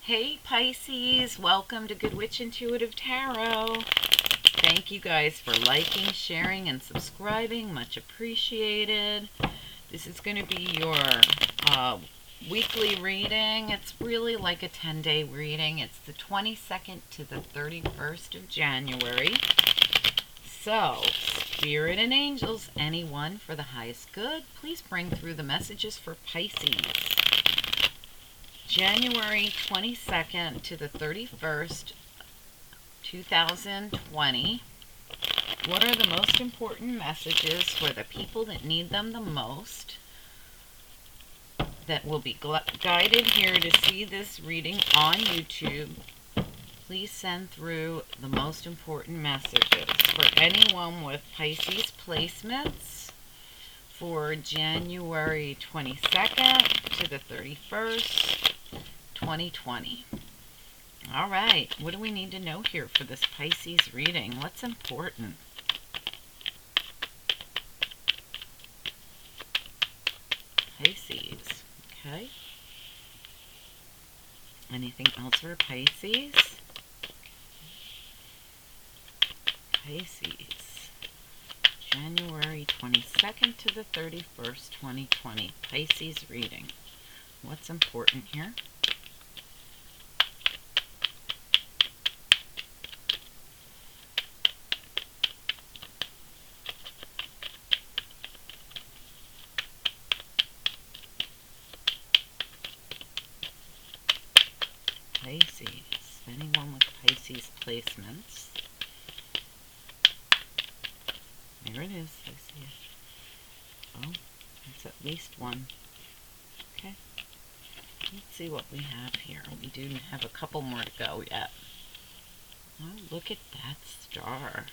Hey Pisces, welcome to Good Witch Intuitive Tarot. Thank you guys for liking, sharing, and subscribing. Much appreciated. This is going to be your weekly reading. It's really like a 10-day reading. It's the 22nd to the 31st of January. So, Spirit and Angels, anyone for the highest good, please bring through the messages for Pisces. January 22nd to the 31st, 2020. What are the most important messages for the people that need them the most that will be guided here to see this reading on YouTube? Please send through the most important messages for anyone with Pisces placements for January 22nd to the 31st. 2020. All right, what do we need to know here for this Pisces reading? What's important? Pisces, okay. Anything else for Pisces? Pisces, January 22nd to the 31st, 2020. Pisces reading. What's important here? Pisces. Anyone with Pisces placements? There it is. I see it. Oh, that's at least one. Okay. Let's see what we have here. We do have a couple more to go yet. Oh, look at that star.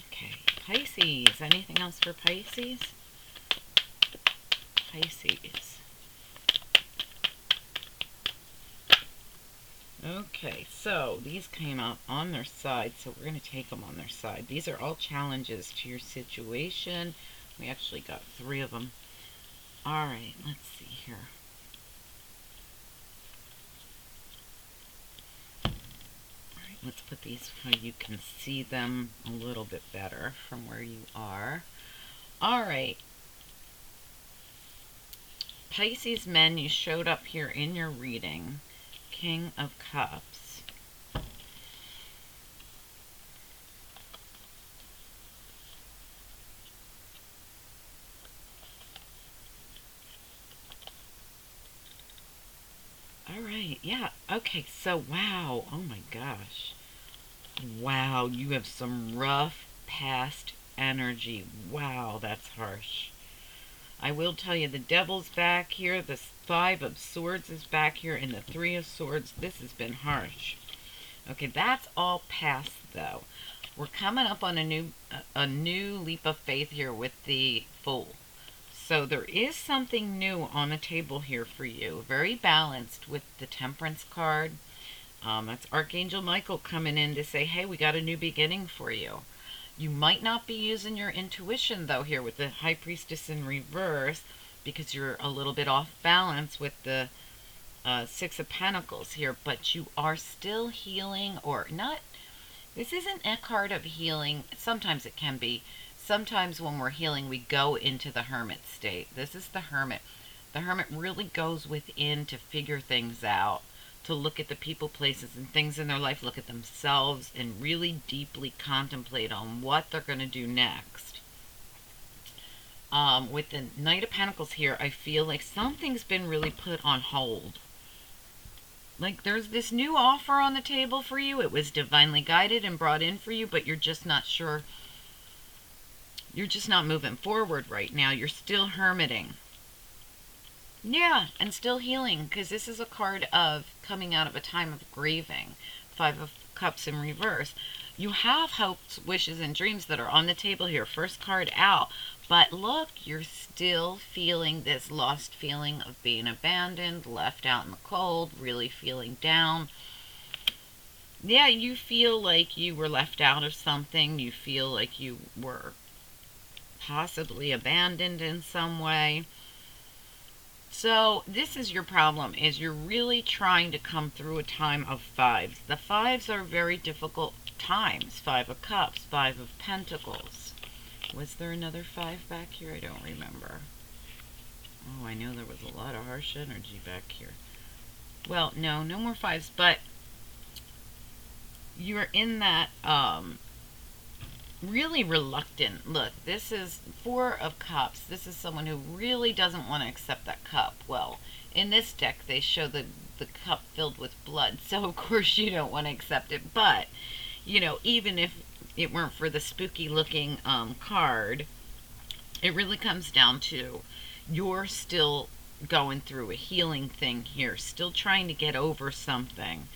Okay. Pisces. Anything else for Pisces? Pisces. Okay, so these came out on their side, so we're going to take them on their side. These are all challenges to your situation. We actually got 3 of them. All right, let's see here. All right, let's put these so you can see them a little bit better from where you are. All right. Pisces men, you showed up here in your reading. King of Cups. All right, yeah, okay, so wow, oh my gosh. Wow, you have some rough past energy. Wow, that's harsh. I will tell you, the Devil's back here, the 5 of Swords is back here, and the 3 of Swords. This has been harsh. Okay, that's all past, though. We're coming up on a new leap of faith here with the Fool. So there is something new on the table here for you. Very balanced with the Temperance card. That's Archangel Michael coming in to say, hey, we got a new beginning for you. You might not be using your intuition, though, here with the High Priestess in reverse, because you're a little bit off balance with the 6 of Pentacles here, but you are still healing, or not. This isn't a card of healing. Sometimes it can be. Sometimes when we're healing, we go into the Hermit state. This is the Hermit. The Hermit really goes within to figure things out, to look at the people, places, and things in their life, look at themselves, and really deeply contemplate on what they're going to do next. With the Knight of Pentacles here, I feel like something's been really put on hold. Like there's this new offer on the table for you. It was divinely guided and brought in for you, but you're just not sure. You're just not moving forward right now. You're still hermiting. Yeah, and still healing, because this is a card of coming out of a time of grieving. 5 of Cups in reverse. You have hopes, wishes, and dreams that are on the table here. First card out. But look, you're still feeling this lost feeling of being abandoned, left out in the cold, really feeling down. Yeah, you feel like you were left out of something. You feel like you were possibly abandoned in some way. So this is your problem, is you're really trying to come through a time of fives. The fives are very difficult times. Five of Cups, Five of Pentacles. Was there another five back here? I don't remember. Oh, I know there was a lot of harsh energy back here. Well, no more fives, but you're in that really reluctant. Look, this is Four of Cups. This is someone who really doesn't want to accept that cup. Well, in this deck, they show the cup filled with blood, so of course you don't want to accept it. But, you know, even if it weren't for the spooky looking card, it really comes down to you're still going through a healing thing here, still trying to get over something,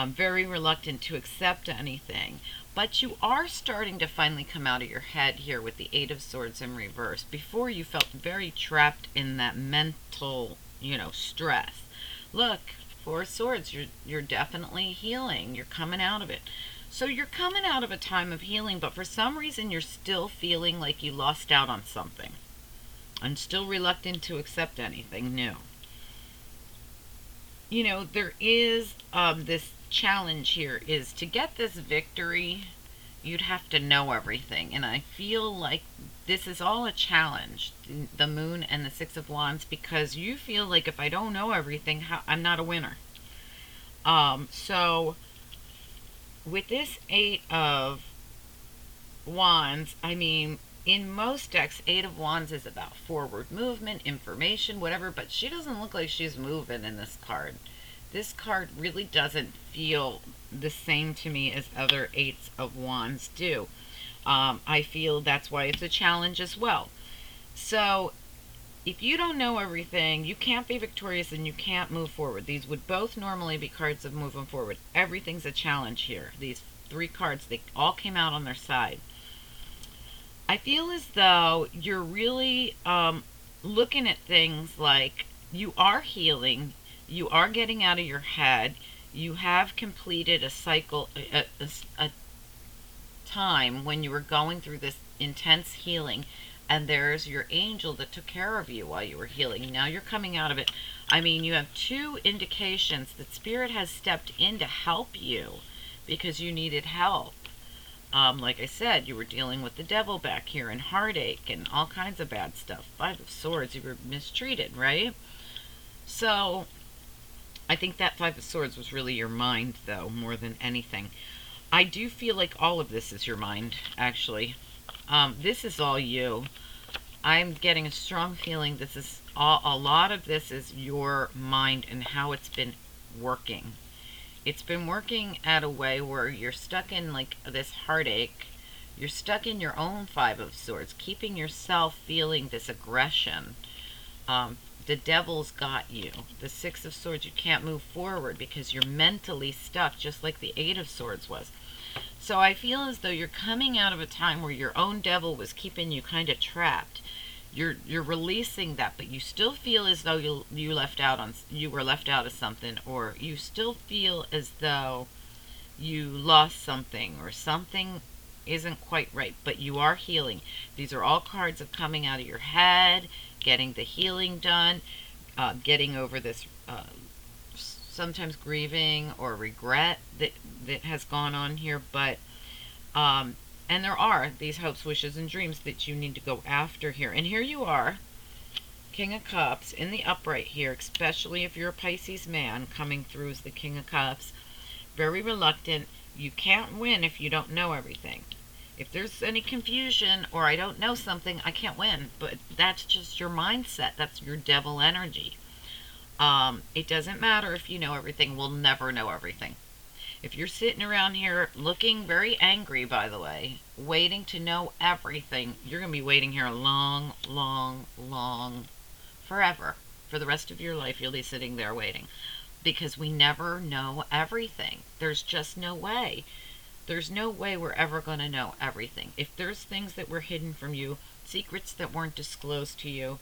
very reluctant to accept anything. But you are starting to finally come out of your head here with the Eight of Swords in reverse. Before, you felt very trapped in that mental, you know, stress. Look, Four of Swords, you're definitely healing. You're coming out of it. So you're coming out of a time of healing, but for some reason you're still feeling like you lost out on something. I'm still reluctant to accept anything new. You know, there is this challenge here is to get this victory, you'd have to know everything. And I feel like this is all a challenge, the Moon and the Six of Wands, because you feel like if I don't know everything, I'm not a winner. So with this Eight of Wands, I mean, in most decks, Eight of Wands is about forward movement, information, whatever, but she doesn't look like she's moving in this card. This card really doesn't feel the same to me as other Eights of Wands do. I feel that's why it's a challenge as well. So if you don't know everything, you can't be victorious and you can't move forward. These would both normally be cards of moving forward. Everything's a challenge here. These three cards, they all came out on their side. I feel as though you're really looking at things like you are healing, you are getting out of your head, you have completed a cycle, a time when you were going through this intense healing, and there's your angel that took care of you while you were healing. Now you're coming out of it. I mean, you have two indications that Spirit has stepped in to help you because you needed help. Like I said, you were dealing with the devil back here and heartache and all kinds of bad stuff. Five of Swords, you were mistreated, right? So I think that Five of Swords was really your mind, though, more than anything. I do feel like all of this is your mind, actually. This is all you. I'm getting a strong feeling this is a lot of this is your mind and how it's been working. It's been working at a way where you're stuck in like this heartache. You're stuck in your own Five of Swords, keeping yourself feeling this aggression. The devil's got you. The Six of Swords, you can't move forward because you're mentally stuck, just like the Eight of Swords was. So I feel as though you're coming out of a time where your own devil was keeping you kind of trapped. You're releasing that, but you still feel as though you were left out of something, or you still feel as though you lost something or something isn't quite right, but you are healing. These are all cards of coming out of your head, getting the healing done, getting over this sometimes grieving or regret that has gone on here, but and there are these hopes, wishes, and dreams that you need to go after here. And here you are, King of Cups in the upright here, especially if you're a Pisces man coming through as the King of Cups. Very reluctant. You can't win if you don't know everything. If there's any confusion or I don't know something, I can't win. But that's just your mindset. That's your devil energy. It doesn't matter if you know everything. We'll never know everything. If you're sitting around here looking very angry, by the way, waiting to know everything, you're going to be waiting here a long, long, long, forever. For the rest of your life, you'll be sitting there waiting. Because we never know everything. There's just no way. There's no way we're ever going to know everything. If there's things that were hidden from you, secrets that weren't disclosed to you,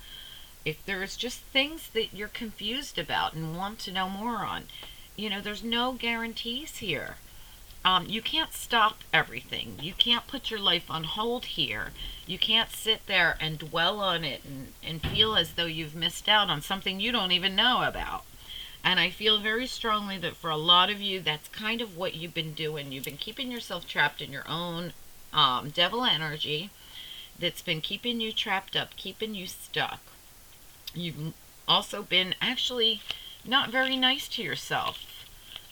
if there's just things that you're confused about and want to know more on, you know, there's no guarantees here. You can't stop everything. You can't put your life on hold here. You can't sit there and dwell on it and feel as though you've missed out on something you don't even know about. And I feel very strongly that for a lot of you, that's kind of what you've been doing. You've been keeping yourself trapped in your own devil energy that's been keeping you trapped up, keeping you stuck. You've also been actually not very nice to yourself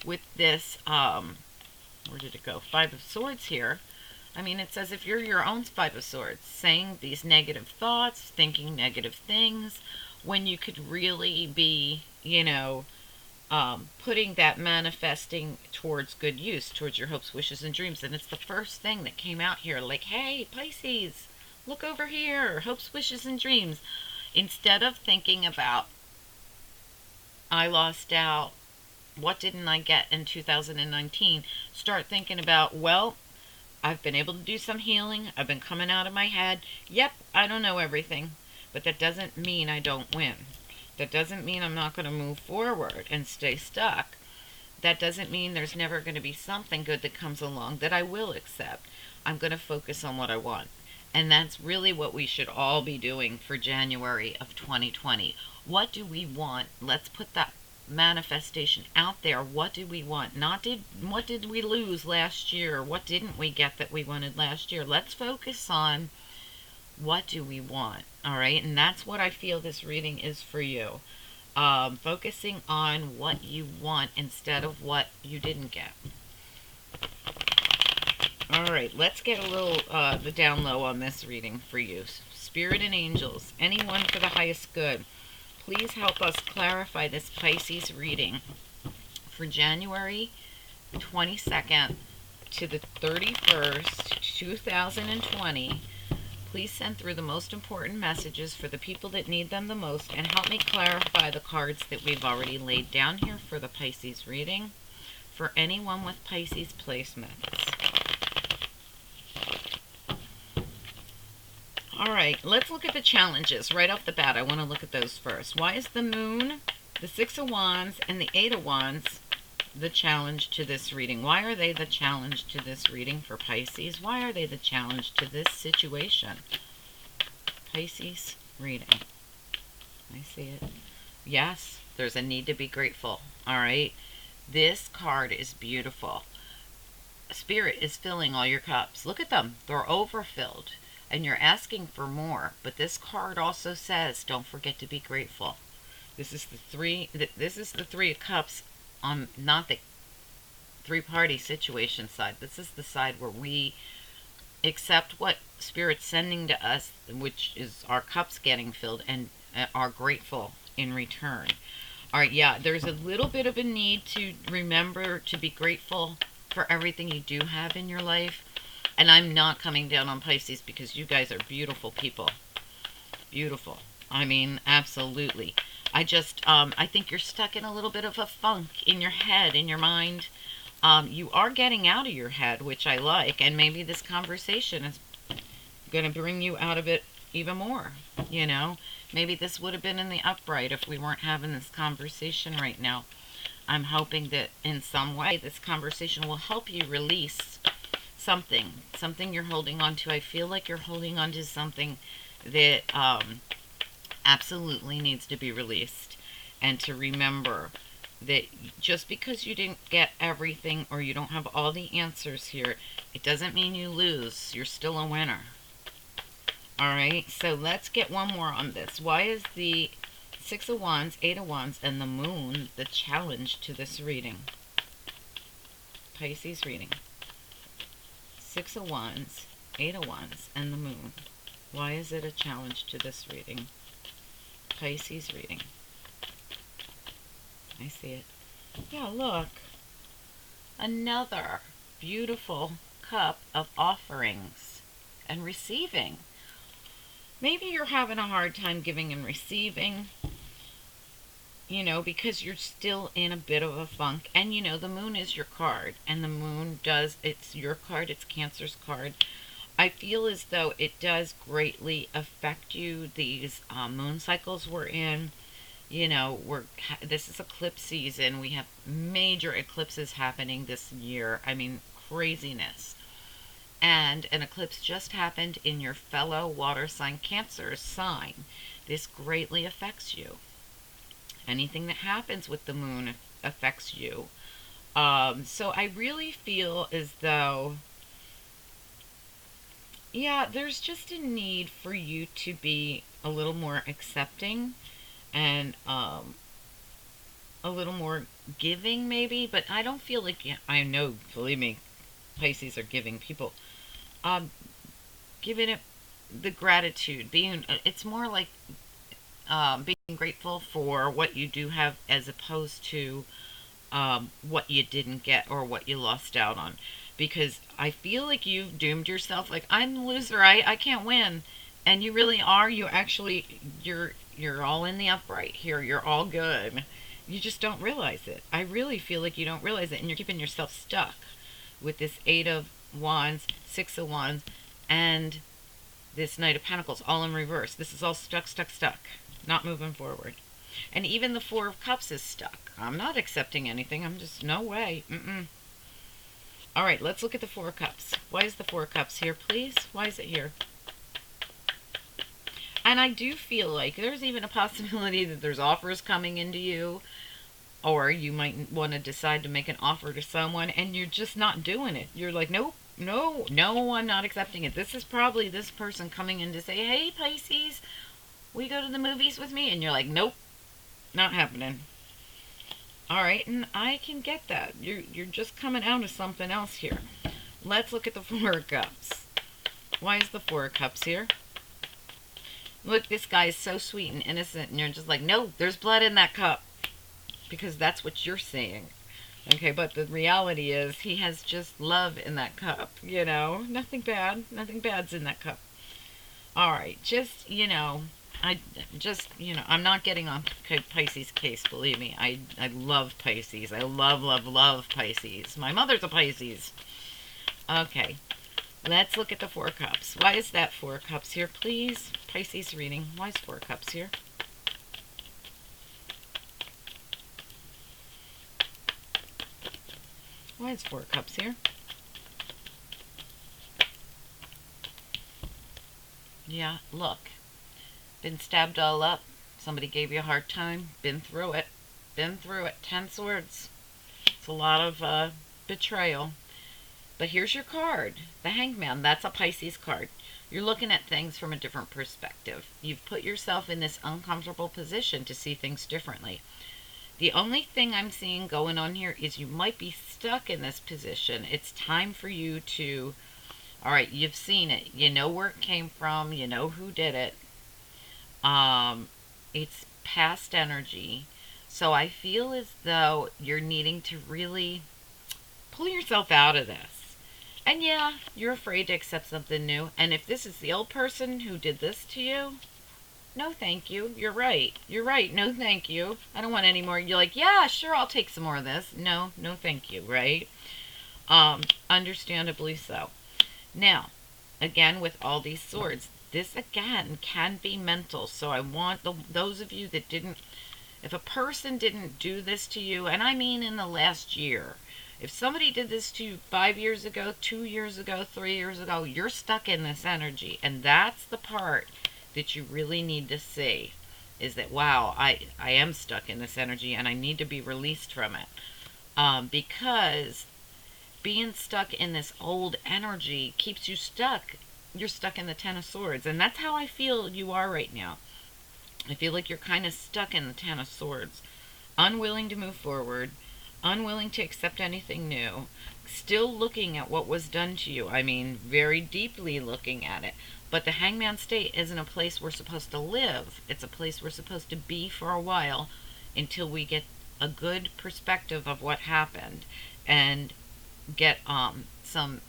with this, where did it go? Five of Swords here. I mean, it's as if you're your own Five of Swords, saying these negative thoughts, thinking negative things, when you could really be, putting that manifesting towards good use, towards your hopes, wishes, and dreams. And it's the first thing that came out here, like, hey, Pisces, look over here, hopes, wishes, and dreams. Instead of thinking about, I lost out, what didn't I get in 2019, start thinking about, well, I've been able to do some healing. I've been coming out of my head. Yep, I don't know everything, but that doesn't mean I don't win. That doesn't mean I'm not going to move forward and stay stuck. That doesn't mean there's never going to be something good that comes along that I will accept. I'm going to focus on what I want. And that's really what we should all be doing for January of 2020. What do we want? Let's put that manifestation out there. What do we want? What did we lose last year? What didn't we get that we wanted last year? Let's focus on what do we want. All right, and that's what I feel this reading is for you. Focusing on what you want instead of what you didn't get. All right, let's get a little the down low on this reading for you. Spirit and angels, anyone for the highest good, please help us clarify this Pisces reading for January 22nd to the 31st, 2020. Please send through the most important messages for the people that need them the most, and help me clarify the cards that we've already laid down here for the Pisces reading for anyone with Pisces placements. All right, let's look at the challenges right off the bat. I want to look at those first. Why is the Moon, the Six of Wands, and the Eight of Wands the challenge to this reading? Why are they the challenge to this reading for Pisces? Why are they the challenge to this situation? Pisces reading. I see it. Yes, there's a need to be grateful. All right. This card is beautiful. Spirit is filling all your cups. Look at them. They're overfilled. And you're asking for more. But this card also says, don't forget to be grateful. This is the Three of Cups on not the three-party situation side. This is the side where we accept what Spirit's sending to us, which is our cups getting filled, and are grateful in return. All right, yeah, there's a little bit of a need to remember to be grateful for everything you do have in your life. And I'm not coming down on Pisces, because you guys are beautiful people. Beautiful. I mean, absolutely. I think you're stuck in a little bit of a funk in your head, in your mind. You are getting out of your head, which I like, and maybe this conversation is going to bring you out of it even more, Maybe this would have been in the upright if we weren't having this conversation right now. I'm hoping that in some way this conversation will help you release something you're holding on to. I feel like you're holding on to something that absolutely needs to be released, and to remember that just because you didn't get everything or you don't have all the answers here, it doesn't mean you lose. You're still a winner. All right, so let's get one more on this. Why is the Six of Wands, Eight of Wands, and the Moon the challenge to this reading? Pisces reading. Six of Wands, Eight of Wands, and the Moon. Why is it a challenge to this reading? Pisces reading. I see it. Yeah, look. Another beautiful cup of offerings and receiving. Maybe you're having a hard time giving and receiving, because you're still in a bit of a funk. And, the Moon is your card. And the Moon it's your card, it's Cancer's card. I feel as though it does greatly affect you, these moon cycles we're in. This is eclipse season. We have major eclipses happening this year. I mean, craziness. And an eclipse just happened in your fellow water sign Cancer sign. This greatly affects you. Anything that happens with the moon affects you. So I really feel as though, yeah, there's just a need for you to be a little more accepting and a little more giving, maybe. But I don't feel like, yeah, I know, believe me, Pisces are giving people. Um, Giving it the gratitude, being, it's more like being grateful for what you do have as opposed to what you didn't get or what you lost out on. Because I feel like you've doomed yourself. Like, I'm the loser. I can't win. And you really are. You actually, you're all in the upright here. You're all good. You just don't realize it. I really feel like you don't realize it. And you're keeping yourself stuck with this Eight of Wands, Six of Wands, and this Knight of Pentacles all in reverse. This is all stuck, stuck, stuck. Not moving forward. And even the Four of Cups is stuck. I'm not accepting anything. I'm just, no way. All right, let's look at the Four of Cups. Why is the Four of Cups here, please? Why is it here? And I do feel like there's even a possibility that there's offers coming into you, or you might want to decide to make an offer to someone and you're just not doing it. You're like, nope, no, no, I'm not accepting it. This is probably this person coming in to say, hey, Pisces, will you go to the movies with me? And you're like, nope, not happening. All right, and I can get that. You're just coming out of something else here. Let's look at the Four of Cups. Why is the Four of Cups here? Look, this guy is so sweet and innocent, and you're just like, no, there's blood in that cup. Because that's what you're saying. Okay, but the reality is he has just love in that cup, you know? Nothing bad. Nothing bad's in that cup. All right, just, I'm not getting on Pisces case, believe me. I love Pisces. I love, love, love Pisces. My mother's a Pisces. Okay, let's look at the Four Cups. Why is that Four Cups here, please? Pisces reading. Why is Four Cups here? Why is Four Cups here? Yeah, look. Been stabbed all up. Somebody gave you a hard time. Been through it. Been through it. 10 swords. It's a lot of betrayal. But here's your card. The Hangman. That's a Pisces card. You're looking at things from a different perspective. You've put yourself in this uncomfortable position to see things differently. The only thing I'm seeing going on here is you might be stuck in this position. It's time for you to, all right, you've seen it. You know where it came from. You know who did it. It's past energy. So I feel as though you're needing to really pull yourself out of this. And yeah, you're afraid to accept something new. And if this is the old person who did this to you, no thank you. You're right. You're right. No thank you. I don't want any more. You're like, yeah, sure, I'll take some more of this. No, no thank you, right? Understandably so. Now, again, with all these swords, this again can be mental. So I want those of you that didn't, if a person didn't do this to you, and I mean in the last year, if somebody did this to you 5 years ago, 2 years ago, 3 years ago, you're stuck in this energy. And that's the part that you really need to see, is that, wow, I am stuck in this energy and I need to be released from it. Because being stuck in this old energy keeps you stuck. You're stuck in the Ten of Swords. And that's how I feel you are right now. I feel like you're kind of stuck in the Ten of Swords. Unwilling to move forward. Unwilling to accept anything new. Still looking at what was done to you. I mean, very deeply looking at it. But the Hangman state isn't a place we're supposed to live. It's a place we're supposed to be for a while until we get a good perspective of what happened and get some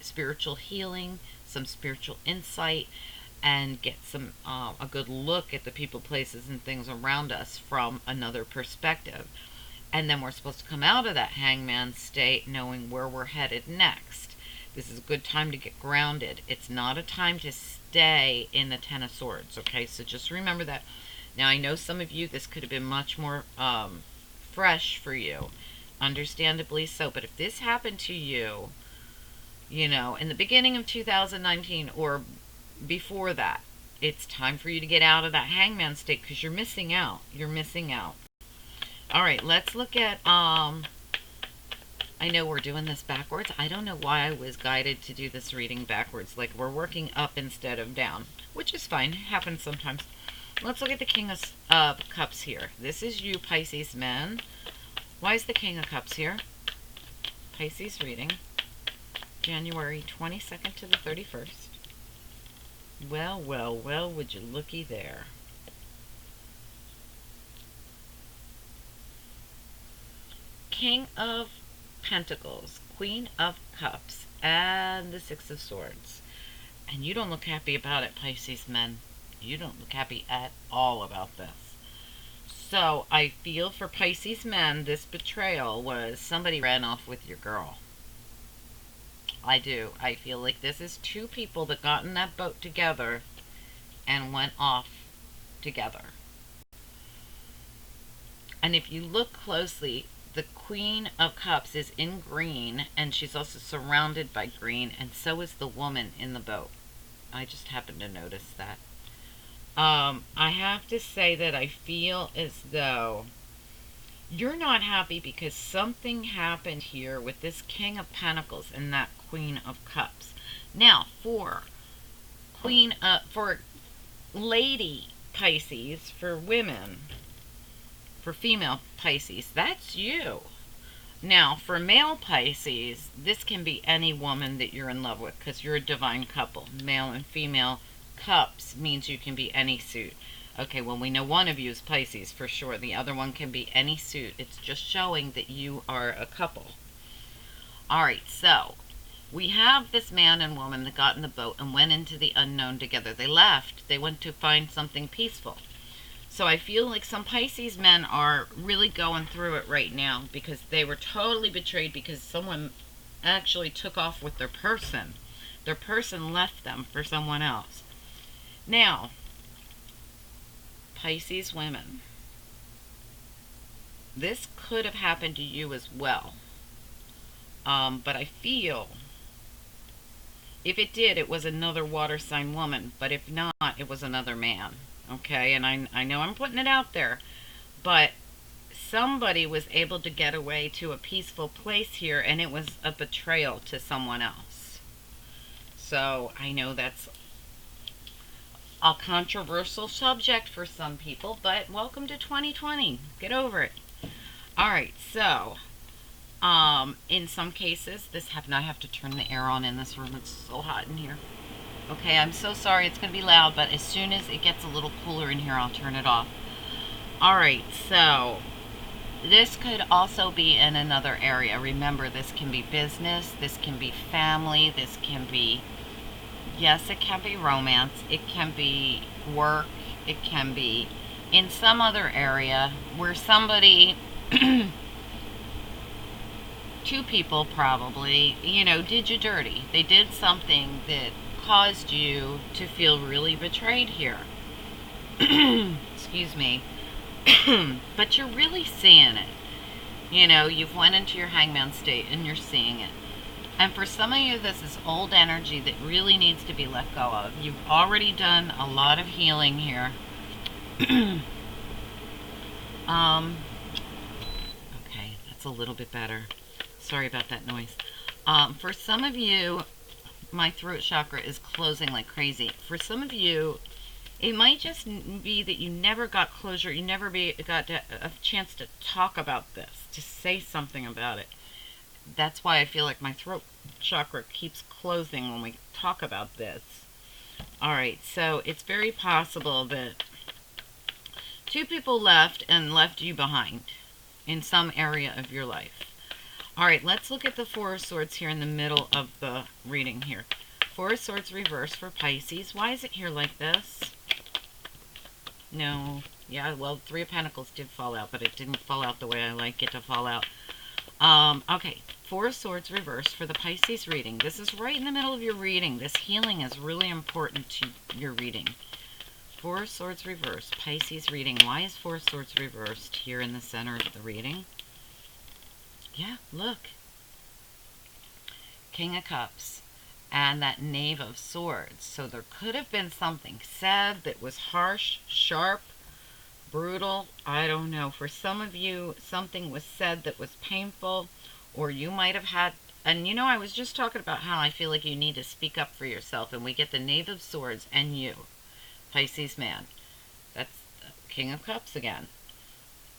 spiritual healing, some spiritual insight, and get some a good look at the people, places, and things around us from another perspective. And then we're supposed to come out of that Hangman state knowing where we're headed next. This is a good time to get grounded. It's not a time to stay in the Ten of Swords, okay? So just remember that. Now, I know some of you, this could have been much more fresh for you. Understandably so. But if this happened to you, you know, in the beginning of 2019 or before that, it's time for you to get out of that hangman state because you're missing out. You're missing out. All right, let's look at, I know we're doing this backwards. I don't know why I was guided to do this reading backwards. Like we're working up instead of down, which is fine. It happens sometimes. Let's look at the King of Cups here. This is you, Pisces men. Why is the King of Cups here? Pisces reading, January 22nd to the 31st. Well, well, well, would you looky there. King of Pentacles, Queen of Cups, and the Six of Swords. And you don't look happy about it, Pisces men. You don't look happy at all about this. So I feel for Pisces men, this betrayal was somebody ran off with your girl. I do. I feel like this is two people that got in that boat together and went off together. And if you look closely, the Queen of Cups is in green, and she's also surrounded by green, and so is the woman in the boat. I just happened to notice that. I have to say that I feel as though you're not happy because something happened here with this King of Pentacles and that Queen of Cups. Now, for Lady Pisces, for women, for female Pisces, that's you. Now, for male Pisces, this can be any woman that you're in love with because you're a divine couple. Male and female Cups means you can be any suit. Okay, well, we know one of you is Pisces for sure. The other one can be any suit. It's just showing that you are a couple. All right, so we have this man and woman that got in the boat and went into the unknown together. They left. They went to find something peaceful. So I feel like some Pisces men are really going through it right now because they were totally betrayed because someone actually took off with their person. Their person left them for someone else. Now, Pisces women, this could have happened to you as well. But I feel if it did, it was another water sign woman. But if not, it was another man. Okay, and I know I'm putting it out there, but somebody was able to get away to a peaceful place here, and it was a betrayal to someone else. So I know that's a controversial subject for some people, but welcome to 2020. Get over it. All right, so in some cases, this happened. I have to turn the air on in this room. It's so hot in here. Okay, I'm so sorry. It's going to be loud, but as soon as it gets a little cooler in here, I'll turn it off. All right, so this could also be in another area. Remember, this can be business. This can be family. This can be, yes, it can be romance. It can be work. It can be in some other area where somebody, two people probably, you know, did you dirty. They did something that caused you to feel really betrayed here. Excuse me. But you're really seeing it. You know, you've went into your hangman state and you're seeing it. And for some of you, this is old energy that really needs to be let go of. You've already done a lot of healing here. Okay, that's a little bit better. Sorry about that noise. For some of you, my throat chakra is closing like crazy. For some of you, it might just be that you never got closure. You never got a chance to talk about this, to say something about it. That's why I feel like my throat chakra keeps closing when we talk about this. All right, so it's very possible that two people left and left you behind in some area of your life. All right, let's look at the Four of Swords here in the middle of the reading here. Four of Swords reverse for Pisces. Why is it here like this? No. Yeah, well, Three of Pentacles did fall out, but it didn't fall out the way I like it to fall out. Okay, Four of Swords reverse for the Pisces reading. This is right in the middle of your reading. This healing is really important to your reading. Four of Swords reverse, Pisces reading. Why is Four of Swords reversed here in the center of the reading? Yeah, look. King of Cups and that Knave of Swords. So there could have been something said that was harsh, sharp, brutal. I don't know. For some of you, something was said that was painful, or you might have had. And I was just talking about how I feel like you need to speak up for yourself, and we get the Knave of Swords and you, Pisces man. That's King of Cups again.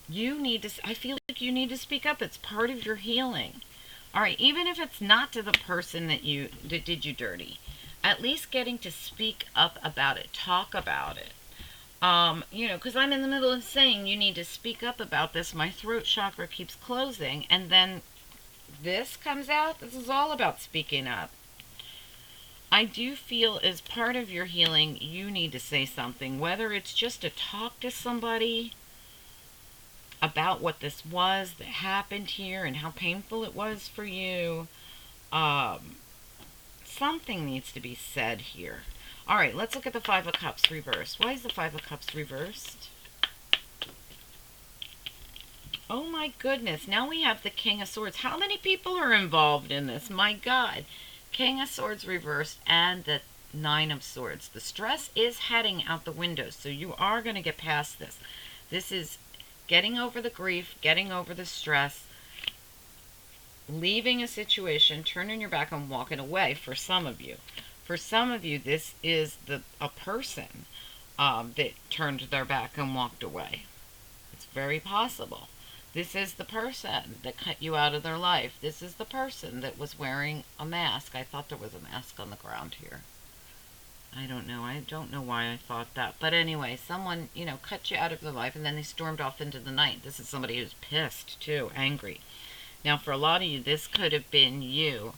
You need to, I feel like you need to speak up. It's part of your healing. All right, even if it's not to the person that did you dirty, at least getting to speak up about it, talk about it. Because I'm in the middle of saying you need to speak up about this. My throat chakra keeps closing, and then this comes out. This is all about speaking up. I do feel as part of your healing, you need to say something, whether it's just to talk to somebody about what this was that happened here and how painful it was for you. Something needs to be said here. All right, let's look at the Five of Cups reversed. Why is the Five of Cups reversed? Oh my goodness, now we have the King of Swords. How many people are involved in this? My God. King of Swords reversed and the Nine of Swords. The stress is heading out the window, so you are going to get past this. This is getting over the grief, getting over the stress, leaving a situation, turning your back and walking away for some of you. For some of you, this is a person that turned their back and walked away. It's very possible. This is the person that cut you out of their life. This is the person that was wearing a mask. I thought there was a mask on the ground here. I don't know. I don't know why I thought that. But anyway, someone, cut you out of their life and then they stormed off into the night. This is somebody who's pissed too, angry. Now, for a lot of you, this could have been you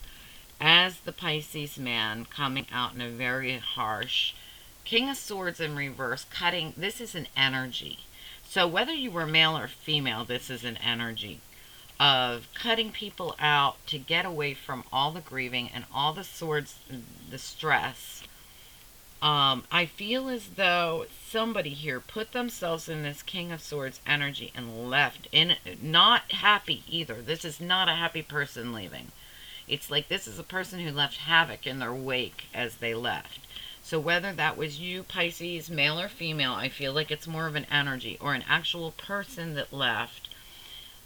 as the Pisces man coming out in a very harsh King of Swords in reverse, cutting. This is an energy. So whether you were male or female, this is an energy of cutting people out to get away from all the grieving and all the swords, the stress. I feel as though somebody here put themselves in this King of Swords energy and left. Not happy either. This is not a happy person leaving. It's like this is a person who left havoc in their wake as they left. So whether that was you, Pisces, male or female, I feel like it's more of an energy or an actual person that left.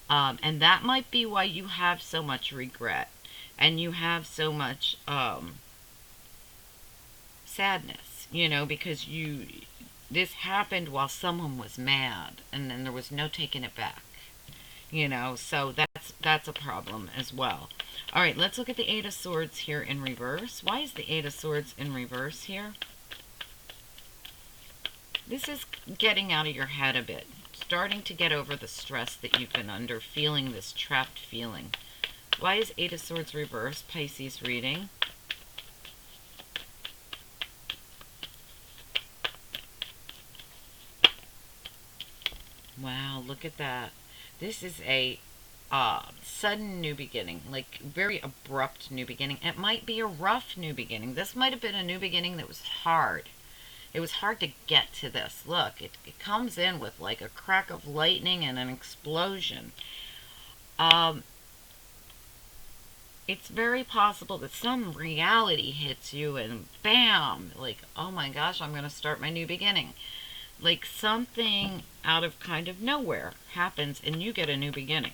And that might be why you have so much regret and you have so much sadness, because this happened while someone was mad and then there was no taking it back, so that's a problem as well. All right, let's look at the Eight of Swords here in reverse. Why is the Eight of Swords in reverse here? This is getting out of your head a bit, starting to get over the stress that you've been under, feeling this trapped feeling. Why is Eight of Swords reversed, Pisces reading? Wow, look at that. This is a sudden new beginning, like very abrupt new beginning. It might be a rough new beginning. This might have been a new beginning that was hard. It was hard to get to this. Look, it comes in with like a crack of lightning and an explosion. It's very possible that some reality hits you and bam, like, oh my gosh, I'm going to start my new beginning. Like something out of kind of nowhere happens and you get a new beginning.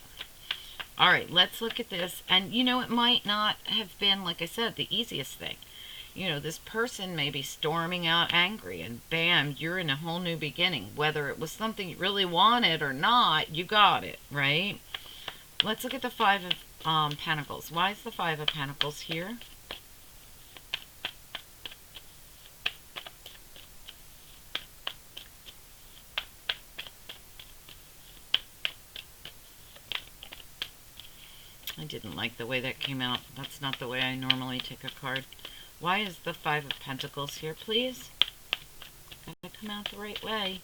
All right, let's look at this. And, it might not have been, like I said, the easiest thing. This person may be storming out angry and bam, you're in a whole new beginning. Whether it was something you really wanted or not, you got it, right? Let's look at the Five of Pentacles. Why is the Five of Pentacles here? I didn't like the way that came out. That's not the way I normally take a card. Why is the Five of Pentacles here, please? Gotta come out the right way.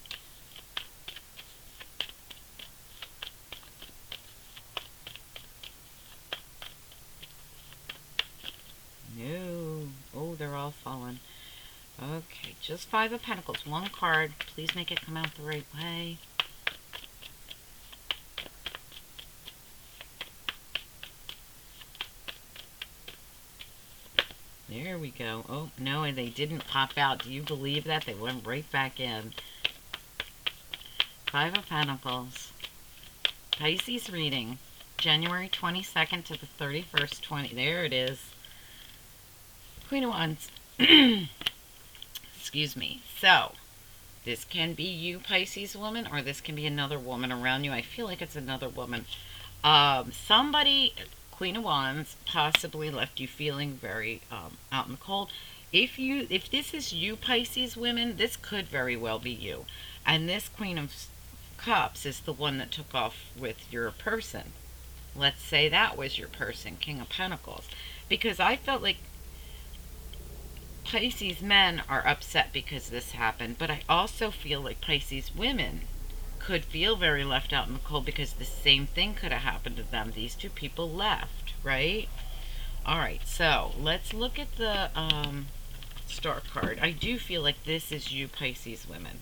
No. Oh, they're all fallen. Okay, just Five of Pentacles. One card. Please make it come out the right way. There we go. Oh, no, and they didn't pop out. Do you believe that? They went right back in. Five of Pentacles. Pisces reading. January 22nd to the 31st, 20. There it is. Queen of Wands. Excuse me. So, this can be you, Pisces woman, or this can be another woman around you. I feel like it's another woman. Somebody, Queen of Wands, possibly left you feeling very out in the cold. If this is you, Pisces women, this could very well be you. And this Queen of Cups is the one that took off with your person. Let's say that was your person, King of Pentacles. Because I felt like Pisces men are upset because this happened, but I also feel like Pisces women could feel very left out in the cold because the same thing could have happened to them. These two people left, right? All right, so let's look at the star card. I do feel like this is you, Pisces women.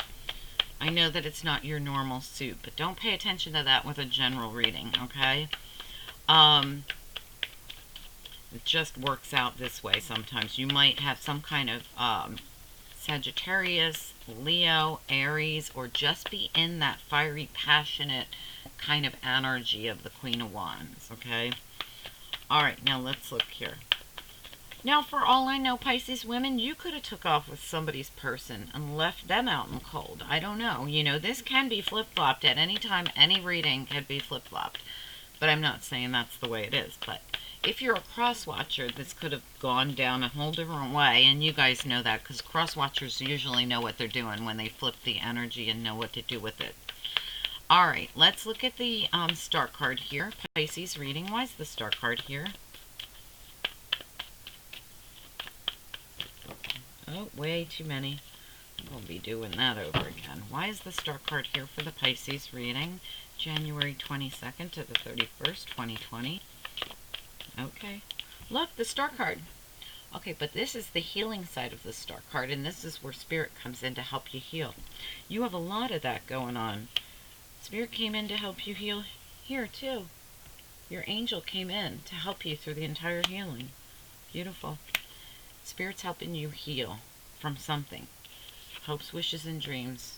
I know that it's not your normal suit, but don't pay attention to that with a general reading, okay? It just works out this way sometimes. You might have some kind of Sagittarius, Leo, Aries, or just be in that fiery, passionate kind of energy of the Queen of Wands, okay? All right, now let's look here. Now, for all I know, Pisces women, you could have took off with somebody's person and left them out in the cold. I don't know. You know, this can be flip-flopped at any time. Any reading can be flip-flopped. But I'm not saying that's the way it is. But if you're a cross-watcher, this could have gone down a whole different way. And you guys know that because cross-watchers usually know what they're doing when they flip the energy and know what to do with it. All right, let's look at the star card here. Pisces reading. Why is the star card here? Oh, way too many. We'll be doing that over again. Why is the star card here for the Pisces reading? January 22nd to the 31st, 2020. Okay. Look, the star card. Okay, but this is the healing side of the star card, and this is where Spirit comes in to help you heal. You have a lot of that going on. Spirit came in to help you heal here, too. Your angel came in to help you through the entire healing. Beautiful. Spirit's helping you heal from something. Hopes, wishes, and dreams.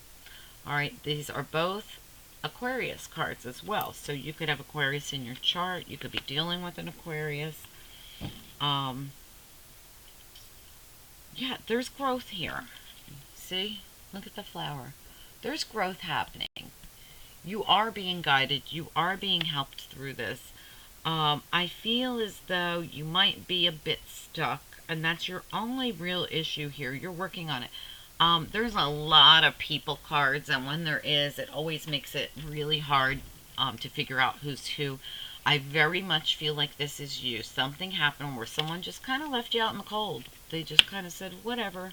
All right, these are both Aquarius cards as well. So you could have Aquarius in your chart. You could be dealing with an Aquarius. Yeah, there's growth here. See? Look at the flower. There's growth happening. You are being guided. You are being helped through this. I feel as though you might be a bit stuck, and that's your only real issue here. You're working on it. There's a lot of people cards, and when there is, it always makes it really hard to figure out who's who. I very much feel like this is you. Something happened where someone just kind of left you out in the cold. They just kind of said, whatever.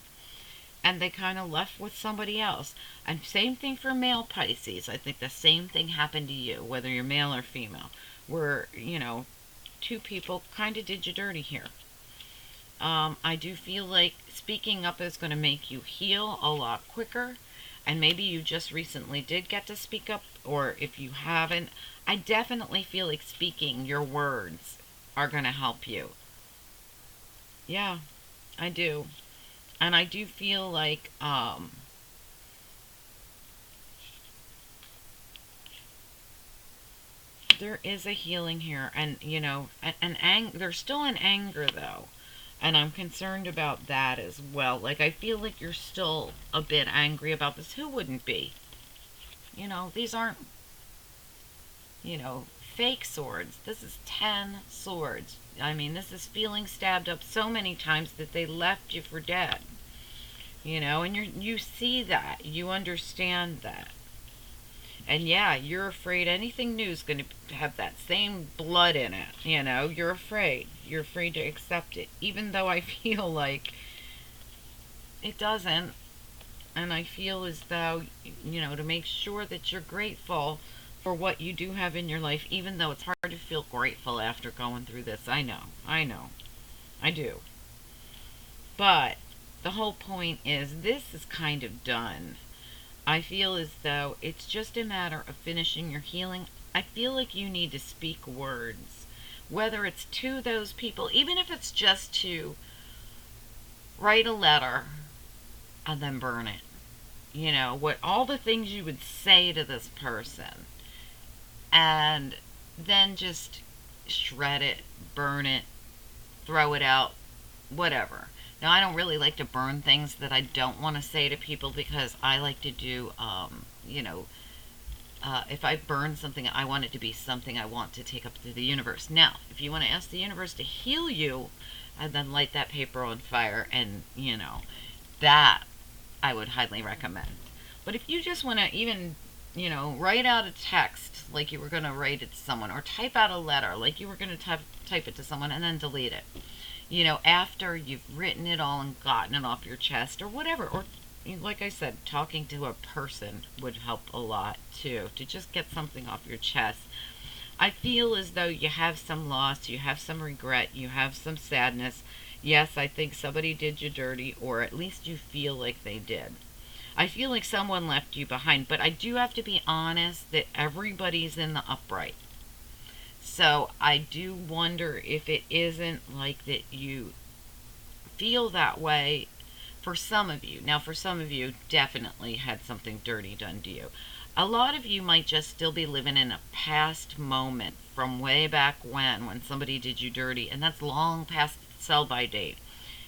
And they kind of left with somebody else. And same thing for male Pisces. I think the same thing happened to you, whether you're male or female. Where, you know, two people kind of did you dirty here. I do feel like speaking up is going to make you heal a lot quicker. And maybe you just recently did get to speak up, or if you haven't, I definitely feel like speaking your words are going to help you. Yeah, I do. And I do feel like, there is a healing here. And, you know, there's still an anger, though. And I'm concerned about that as well. Like, I feel like you're still a bit angry about this. Who wouldn't be? You know, these aren't, you know, fake swords. This is 10 swords. I mean, this is feeling stabbed up so many times that they left you for dead. You know, and you see that. You understand that. And yeah, you're afraid anything new is going to have that same blood in it. You know, you're afraid. You're afraid to accept it. Even though I feel like it doesn't. And I feel as though, you know, to make sure that you're grateful for what you do have in your life, even though it's hard to feel grateful after going through this. I know. I do. But the whole point is this is kind of done. I feel as though it's just a matter of finishing your healing. I feel like you need to speak words, whether it's to those people, even if it's just to write a letter and then burn it. You know, what all the things you would say to this person, and then just shred it, burn it, throw it out, whatever. Now, I don't really like to burn things that I don't want to say to people because I like to do, if I burn something, I want it to be something I want to take up to the universe. Now, if you want to ask the universe to heal you, and then light that paper on fire, and, that I would highly recommend. But if you just want to even, write out a text like you were going to write it to someone, or type out a letter like you were going to type it to someone and then delete it, after you've written it all and gotten it off your chest or whatever, or like I said, talking to a person would help a lot too, to just get something off your chest. I feel as though you have some loss, you have some regret, you have some sadness. Yes, I think somebody did you dirty, or at least you feel like they did. I feel like someone left you behind, but I do have to be honest that everybody's in the upright. So I do wonder if it isn't like that you feel that way for some of you. Now, for some of you, definitely had something dirty done to you. A lot of you might just still be living in a past moment from way back when somebody did you dirty, and that's long past sell-by date.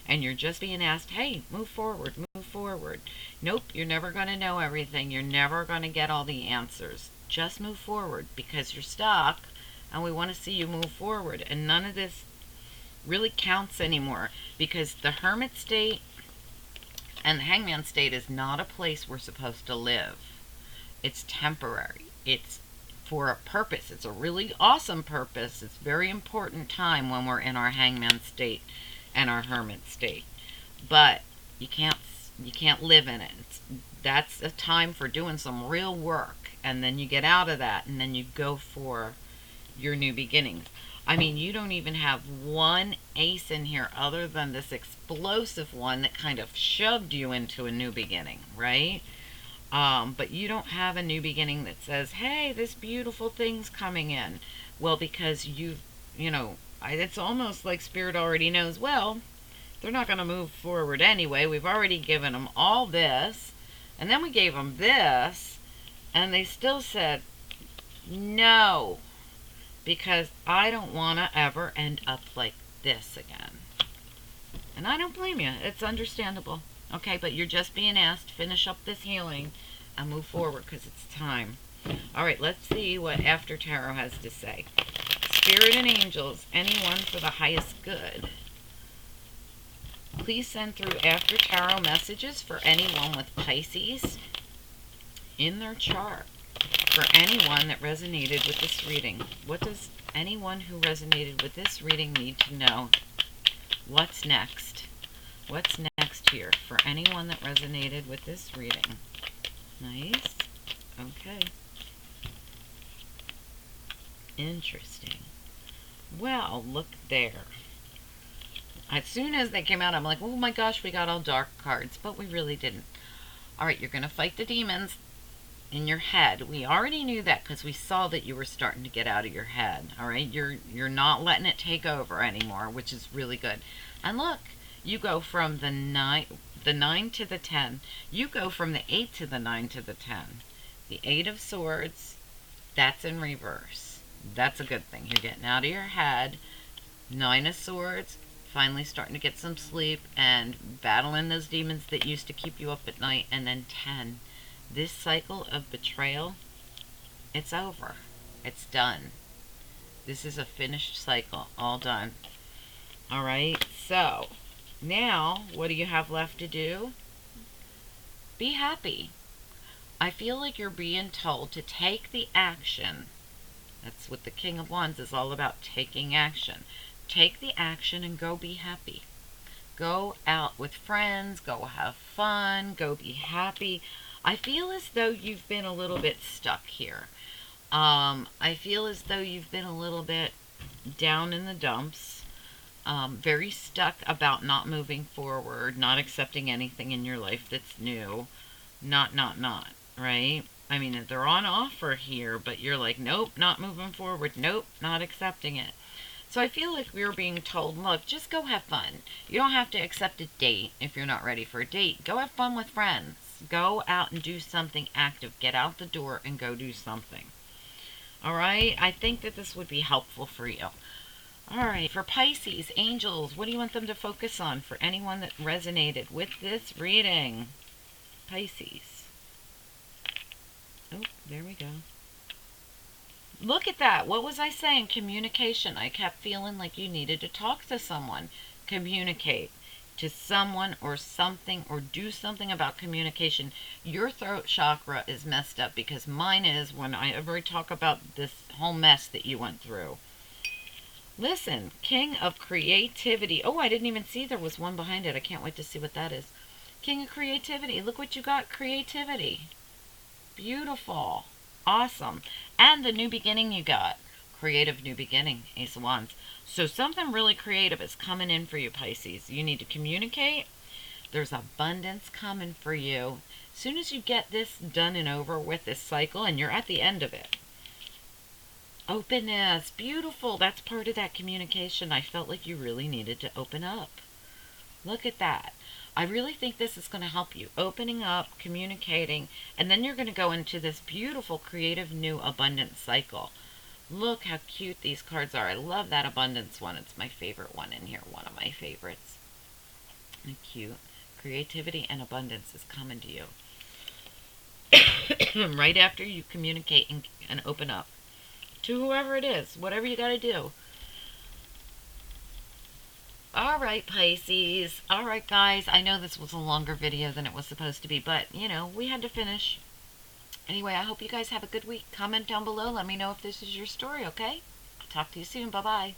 And you're just being asked, hey, move forward, move forward. Nope, you're never going to know everything. You're never going to get all the answers. Just move forward because you're stuck, and we want to see you move forward. And none of this really counts anymore, because the hermit state and the hangman state is not a place we're supposed to live. It's temporary. It's for a purpose. It's a really awesome purpose. It's a very important time when we're in our hangman state and our hermit state. But you can't live in it. That's a time for doing some real work, and then you get out of that, and then you go for your new beginnings. I mean, you don't even have one ace in here other than this explosive one that kind of shoved you into a new beginning, right? But you don't have a new beginning that says, hey, this beautiful thing's coming in. Well, because it's almost like Spirit already knows, well, they're not going to move forward anyway. We've already given them all this, and then we gave them this, and they still said no, because I don't want to ever end up like this again. And I don't blame you. It's understandable. Okay, but you're just being asked to finish up this healing and move forward because it's time. All right, let's see what After Tarot has to say. Spirit and angels, anyone for the highest good. Please send through After Tarot messages for anyone with Pisces in their chart. For anyone that resonated with this reading, what does anyone who resonated with this reading need to know? What's next? What's next here for anyone that resonated with this reading? Nice. Okay. Interesting. Well, look there. As soon as they came out, I'm like, oh my gosh, we got all dark cards, but we really didn't. All right, you're going to fight the demons in your head. We already knew that because we saw that you were starting to get out of your head. All right, you're not letting it take over anymore, which is really good. And look, you go from the 9 to the 10. You go from the 8 to the 9 to the 10. The 8 of Swords, that's in reverse. That's a good thing. You're getting out of your head. 9 of Swords, finally starting to get some sleep and battling those demons that used to keep you up at night. And then 10. This cycle of betrayal, it's over. It's done. This is a finished cycle. All done. All right. So, now, what do you have left to do? Be happy. I feel like you're being told to take the action. That's what the King of Wands is all about, taking action. Take the action and go be happy. Go out with friends. Go have fun. Go be happy. I feel as though you've been a little bit stuck here. I feel as though you've been a little bit down in the dumps. Very stuck about not moving forward, not accepting anything in your life that's new. Not, right? I mean, they're on offer here, but you're like, nope, not moving forward. Nope, not accepting it. So I feel like we were being told, look, just go have fun. You don't have to accept a date if you're not ready for a date. Go have fun with friends. Go out and do something active. Get out the door and go do something. All right? I think that this would be helpful for you. All right, for Pisces, angels, what do you want them to focus on for anyone that resonated with this reading? Pisces. Oh, there we go. Look at that. What was I saying? Communication. I kept feeling like you needed to talk to someone. Communicate to someone or something, or do something about communication. Your throat chakra is messed up, because mine is when I ever talk about this whole mess that you went through. Listen, King of Creativity. Oh, I didn't even see there was one behind it. I can't wait to see what that is. King of Creativity. Look what you got. Creativity. Beautiful. Awesome. And the new beginning you got. Creative new beginning. Ace of Wands. So something really creative is coming in for you, Pisces. You need to communicate. There's abundance coming for you. As soon as you get this done and over with, this cycle, and you're at the end of it. Openness. Beautiful. That's part of that communication. I felt like you really needed to open up. Look at that. I really think this is going to help you. Opening up, communicating, and then you're going to go into this beautiful, creative, new abundance cycle. Look how cute these cards are. I love that abundance one. It's my favorite one in here. One of my favorites. And cute. Creativity and abundance is coming to you. Right after you communicate and open up. To whoever it is. Whatever you got to do. All right, Pisces. All right, guys. I know this was a longer video than it was supposed to be, but, you know, we had to finish. Anyway, I hope you guys have a good week. Comment down below. Let me know if this is your story, okay? I'll talk to you soon. Bye-bye.